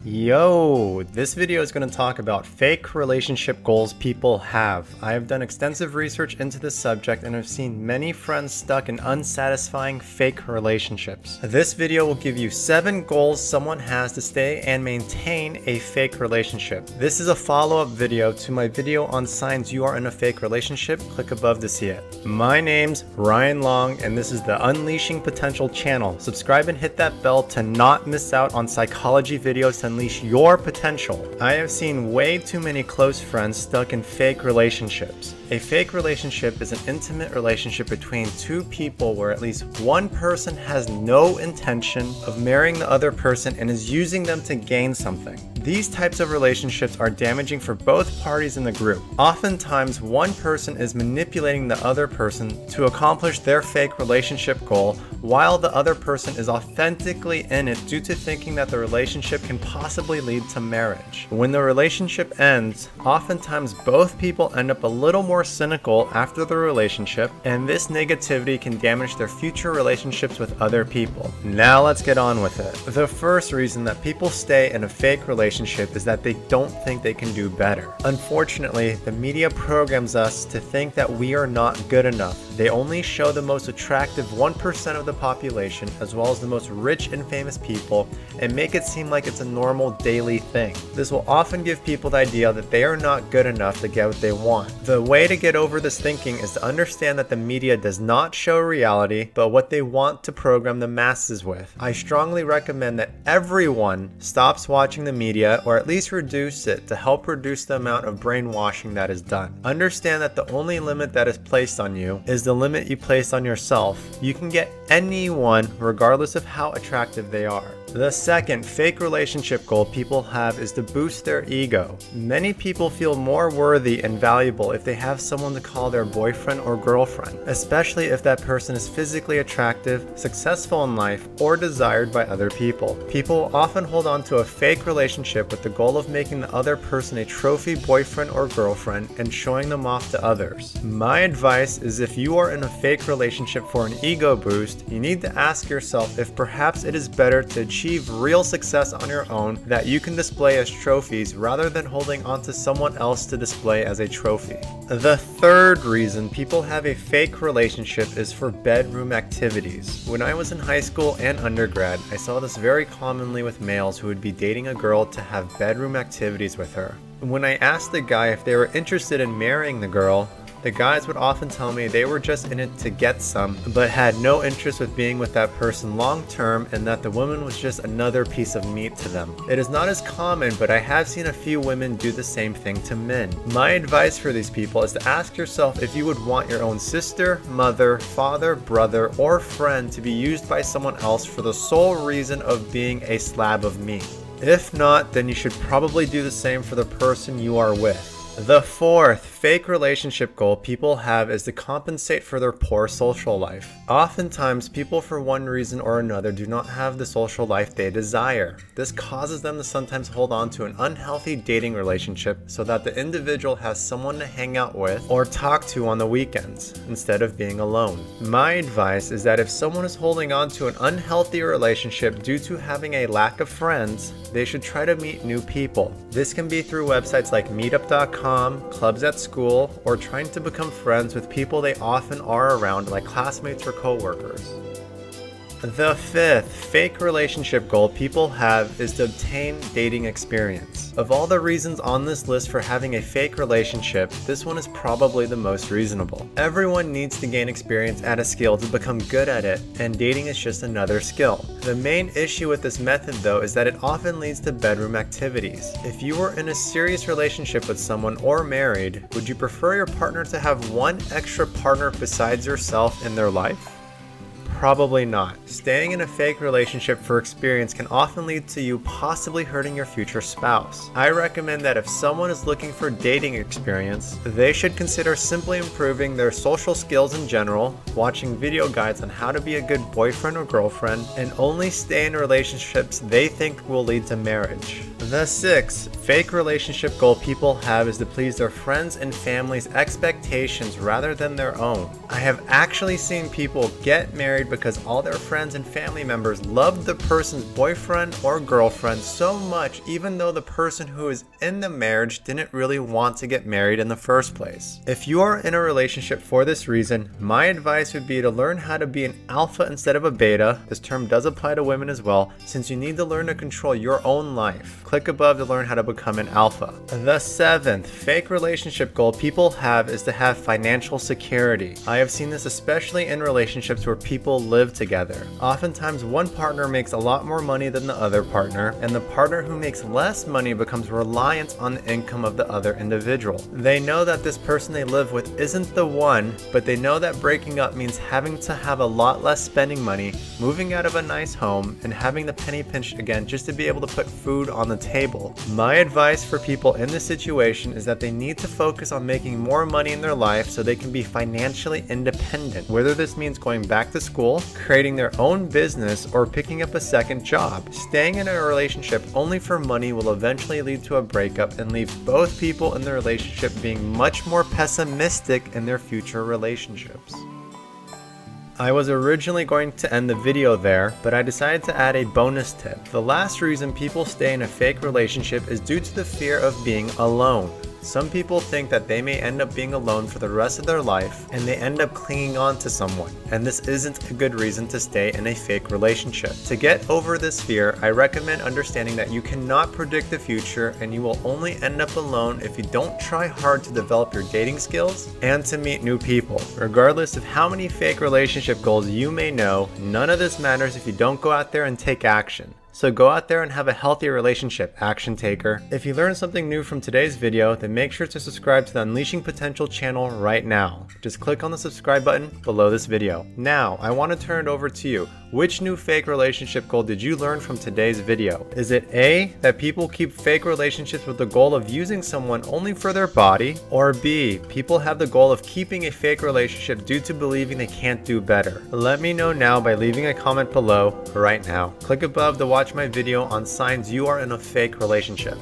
Yo, this video is going to talk about fake relationship goals people have. I have done extensive research into this subject and have seen many friends stuck in unsatisfying fake relationships. This video will give you 7 goals someone has to stay and maintain a fake relationship. This is a follow-up video to my video on signs you are in a fake relationship. Click above to see it. My name's Ryan Long and this is the Unleashing Potential channel. Subscribe and hit that bell to not miss out on psychology videos to unleash your potential. I have seen way too many close friends stuck in fake relationships. A fake relationship is an intimate relationship between two people where at least one person has no intention of marrying the other person and is using them to gain something. These types of relationships are damaging for both parties in the group. Oftentimes, one person is manipulating the other person to accomplish their fake relationship goal, while the other person is authentically in it due to thinking that the relationship can possibly lead to marriage. When the relationship ends, oftentimes both people end up a little more cynical after the relationship, and this negativity can damage their future relationships with other people. Now let's get on with it. The first reason that people stay in a fake relationship is that they don't think they can do better. Unfortunately, the media programs us to think that we are not good enough. They only show the most attractive 1% of the population, as well as the most rich and famous people, and make it seem like it's a normal daily thing. This will often give people the idea that they are not good enough to get what they want. The way to get over this thinking is to understand that the media does not show reality, but what they want to program the masses with. I strongly recommend that everyone stops watching the media, or at least reduce it to help reduce the amount of brainwashing that is done. Understand that the only limit that is placed on you is the limit you place on yourself. You can get anyone regardless of how attractive they are. The second fake relationship goal people have is to boost their ego. Many people feel more worthy and valuable if they have someone to call their boyfriend or girlfriend, especially if that person is physically attractive, successful in life, or desired by other people. People often hold on to a fake relationship with the goal of making the other person a trophy boyfriend or girlfriend and showing them off to others. My advice is if you are in a fake relationship for an ego boost, you need to ask yourself if perhaps it is better to achieve real success on your own that you can display as trophies rather than holding on to someone else to display as a trophy. The third reason people have a fake relationship is for bedroom activities. When I was in high school and undergrad, I saw this very commonly with males who would be dating a girl to have bedroom activities with her. When I asked the guy if they were interested in marrying the girl, the guys would often tell me they were just in it to get some, but had no interest with being with that person long term, and that the woman was just another piece of meat to them. It is not as common, but I have seen a few women do the same thing to men. My advice for these people is to ask yourself if you would want your own sister, mother, father, brother, or friend to be used by someone else for the sole reason of being a slab of meat. If not, then you should probably do the same for the person you are with. The fourth fake relationship goal people have is to compensate for their poor social life. Oftentimes, people for one reason or another do not have the social life they desire. This causes them to sometimes hold on to an unhealthy dating relationship so that the individual has someone to hang out with or talk to on the weekends instead of being alone. My advice is that if someone is holding on to an unhealthy relationship due to having a lack of friends, they should try to meet new people. This can be through websites like meetup.com, clubs at school, or trying to become friends with people they often are around like classmates or coworkers. The fifth fake relationship goal people have is to obtain dating experience. Of all the reasons on this list for having a fake relationship, this one is probably the most reasonable. Everyone needs to gain experience at a skill to become good at it, and dating is just another skill. The main issue with this method though is that it often leads to bedroom activities. If you were in a serious relationship with someone or married, would you prefer your partner to have one extra partner besides yourself in their life? Probably not. Staying in a fake relationship for experience can often lead to you possibly hurting your future spouse. I recommend that if someone is looking for dating experience, they should consider simply improving their social skills in general, watching video guides on how to be a good boyfriend or girlfriend, and only stay in relationships they think will lead to marriage. The sixth fake relationship goal people have is to please their friends and family's expectations rather than their own. I have actually seen people get married married because all their friends and family members loved the person's boyfriend or girlfriend so much, even though the person who is in the marriage didn't really want to get married in the first place. If you are in a relationship for this reason, my advice would be to learn how to be an alpha instead of a beta. This term does apply to women as well, since you need to learn to control your own life. Click above to learn how to become an alpha. The seventh fake relationship goal people have is to have financial security. I have seen this especially in relationships where people live together. Oftentimes one partner makes a lot more money than the other partner, and the partner who makes less money becomes reliant on the income of the other individual. They know that this person they live with isn't the one, but they know that breaking up means having to have a lot less spending money, moving out of a nice home, and having the penny pinched again just to be able to put food on the table. My advice for people in this situation is that they need to focus on making more money in their life so they can be financially independent, whether this means going back to school, creating their own business, or picking up a second job. Staying in a relationship only for money will eventually lead to a breakup and leave both people in the relationship being much more pessimistic in their future relationships. I was originally going to end the video there, but I decided to add a bonus tip. The last reason people stay in a fake relationship is due to the fear of being alone. Some people think that they may end up being alone for the rest of their life, and they end up clinging on to someone, and this isn't a good reason to stay in a fake relationship. To get over this fear, I recommend understanding that you cannot predict the future, and you will only end up alone if you don't try hard to develop your dating skills and to meet new people. Regardless of how many fake relationship goals you may know, none of this matters if you don't go out there and take action. So go out there and have a healthy relationship, action taker. If you learned something new from today's video, then make sure to subscribe to the Unleashing Potential channel right now. Just click on the subscribe button below this video. Now, I want to turn it over to you. Which new fake relationship goal did you learn from today's video? Is it A, that people keep fake relationships with the goal of using someone only for their body? Or B, people have the goal of keeping a fake relationship due to believing they can't do better? Let me know now by leaving a comment below right now. Click above to watch my video on signs you are in a fake relationship.